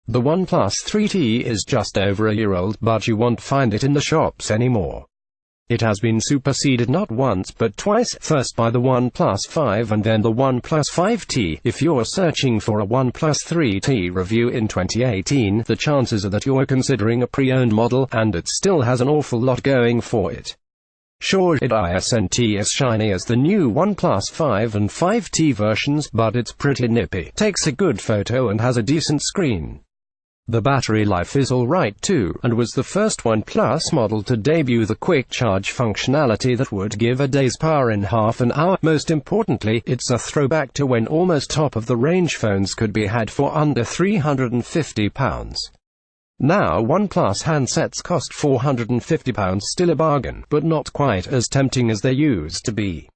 The OnePlus 3T is just over a year old, but you won't find it in the shops anymore. It has been superseded not once but twice, first by the OnePlus 5 and then the OnePlus 5T. If you're searching for a OnePlus 3T review in 2018, the chances are that you're considering a pre-owned model, and it still has an awful lot going for it. Sure, it isn't as shiny as the new OnePlus 5 and 5T versions, but it's pretty nippy, takes a good photo and has a decent screen. The battery life is alright too, and was the first OnePlus model to debut the quick charge functionality that would give a day's power in half an hour. Most importantly, it's a throwback to when almost top-of-the-range phones could be had for under £350. Now OnePlus handsets cost £450, still a bargain, but not quite as tempting as they used to be.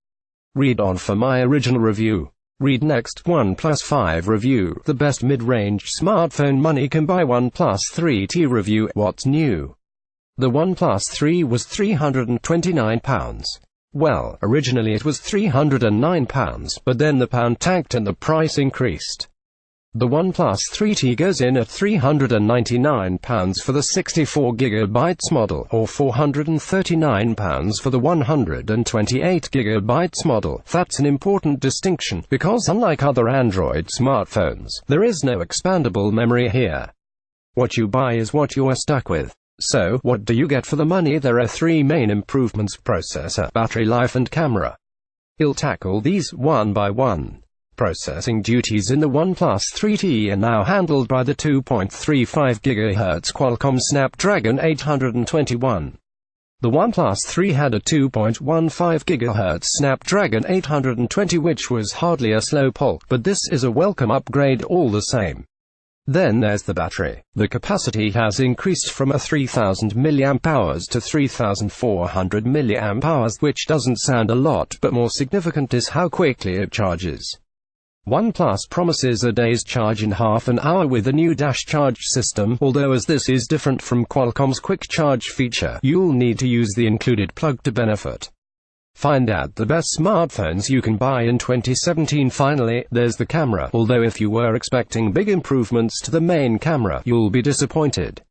Read on for my original review. Read next. OnePlus 5 review. The best mid-range smartphone money can buy. OnePlus 3T review. What's new? The OnePlus 3 was £329. Well, originally it was £309, but then the pound tanked and the price increased. The OnePlus 3T goes in at £399 for the 64GB model, or £439 for the 128GB model. That's an important distinction, because unlike other Android smartphones, there is no expandable memory here. What you buy is what you're stuck with. So, what do you get for the money? There are three main improvements: processor, battery life and camera. We'll tackle these one by one. Processing duties in the OnePlus 3T are now handled by the 2.35 GHz Qualcomm Snapdragon 821. The OnePlus 3 had a 2.15 GHz Snapdragon 820, which was hardly a slowpoke, but this is a welcome upgrade all the same. Then there's the battery. The capacity has increased from a 3000 mAh to 3400 mAh, which doesn't sound a lot, but more significant is how quickly it charges. OnePlus promises a day's charge in half an hour with a new dash charge system, although as this is different from Qualcomm's quick charge feature, you'll need to use the included plug to benefit. Find out the best smartphones you can buy in 2017. Finally, there's the camera. Although if you were expecting big improvements to the main camera, you'll be disappointed.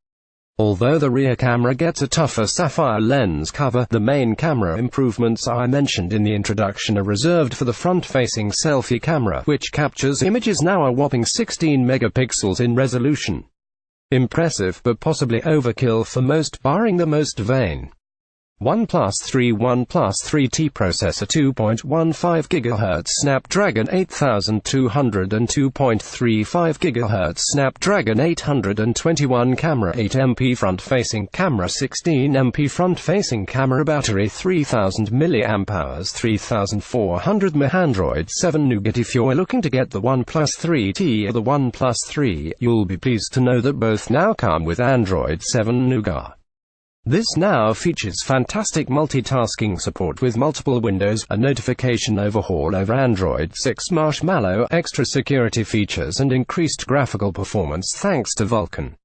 Although the rear camera gets a tougher sapphire lens cover, the main camera improvements I mentioned in the introduction are reserved for the front-facing selfie camera, which captures images now a whopping 16 megapixels in resolution. Impressive, but possibly overkill for most, barring the most vain. OnePlus 3T processor 2.15 GHz Snapdragon 8200 and 2.35 GHz Snapdragon 821 camera 8MP front-facing camera 16MP front-facing camera battery 3000 mAh 3400 mAh Android 7 Nougat. If you're looking to get the OnePlus 3T or the OnePlus 3, you'll be pleased to know that both now come with Android 7 Nougat. This now features fantastic multitasking support with multiple windows, a notification overhaul over Android 6 Marshmallow, extra security features and increased graphical performance thanks to Vulkan.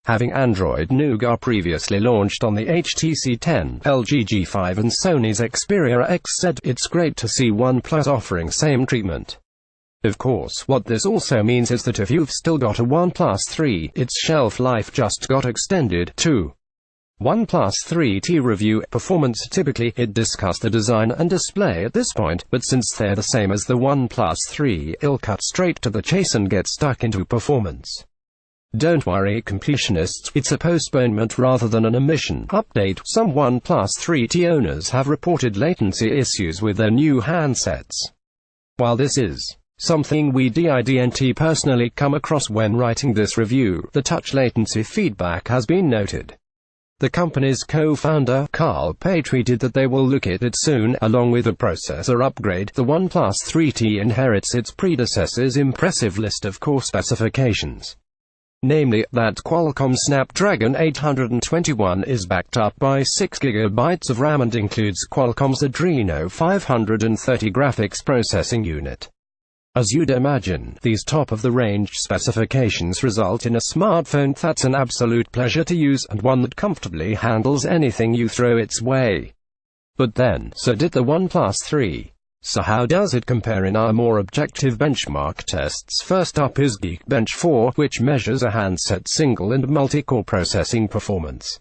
Having Android Nougat previously launched on the HTC 10, LG G5 and Sony's Xperia XZ, it's great to see OnePlus offering same treatment. Of course, what this also means is that if you've still got a OnePlus 3, its shelf life just got extended, too. OnePlus 3T review. Performance. Typically, it discussed the design and display at this point, but since they're the same as the OnePlus 3, it'll cut straight to the chase and get stuck into performance. Don't worry, completionists, it's a postponement rather than an omission. Update. Some OnePlus 3T owners have reported latency issues with their new handsets. While this is something we didn't personally come across when writing this review, the touch latency feedback has been noted. The company's co-founder, Carl Pei, tweeted that they will look at it soon. Along with a processor upgrade, the OnePlus 3T inherits its predecessor's impressive list of core specifications. Namely, that Qualcomm Snapdragon 821 is backed up by 6GB of RAM and includes Qualcomm's Adreno 530 graphics processing unit. As you'd imagine, these top-of-the-range specifications result in a smartphone that's an absolute pleasure to use, and one that comfortably handles anything you throw its way. But then, so did the OnePlus 3. So how does it compare in our more objective benchmark tests? First up is Geekbench 4, which measures a handset's single and multi-core processing performance.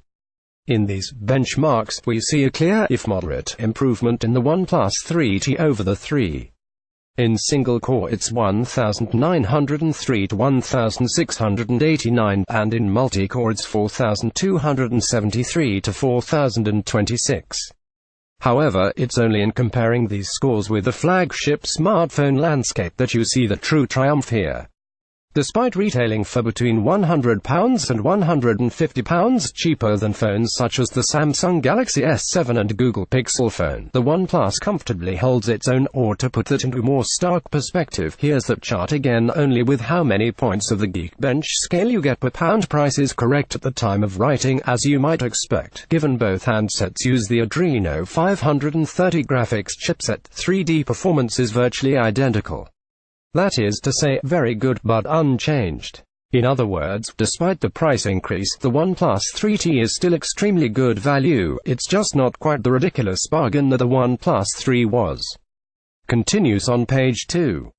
In these benchmarks, we see a clear, if moderate, improvement in the OnePlus 3T over the 3. In single-core it's 1903 to 1689, and in multi-core it's 4273 to 4026. However, it's only in comparing these scores with the flagship smartphone landscape that you see the true triumph here. Despite retailing for between £100 and £150 cheaper than phones such as the Samsung Galaxy S7 and Google Pixel phone, the OnePlus comfortably holds its own. Or to put that into more stark perspective, here's that chart again, only with how many points of the Geekbench scale you get per pound. Price is correct at the time of writing, as you might expect, given both handsets use the Adreno 530 graphics chipset. 3D performance is virtually identical. That is to say, very good, but unchanged. In other words, despite the price increase, the OnePlus 3T is still extremely good value. It's just not quite the ridiculous bargain that the OnePlus 3 was. Continues on page 2.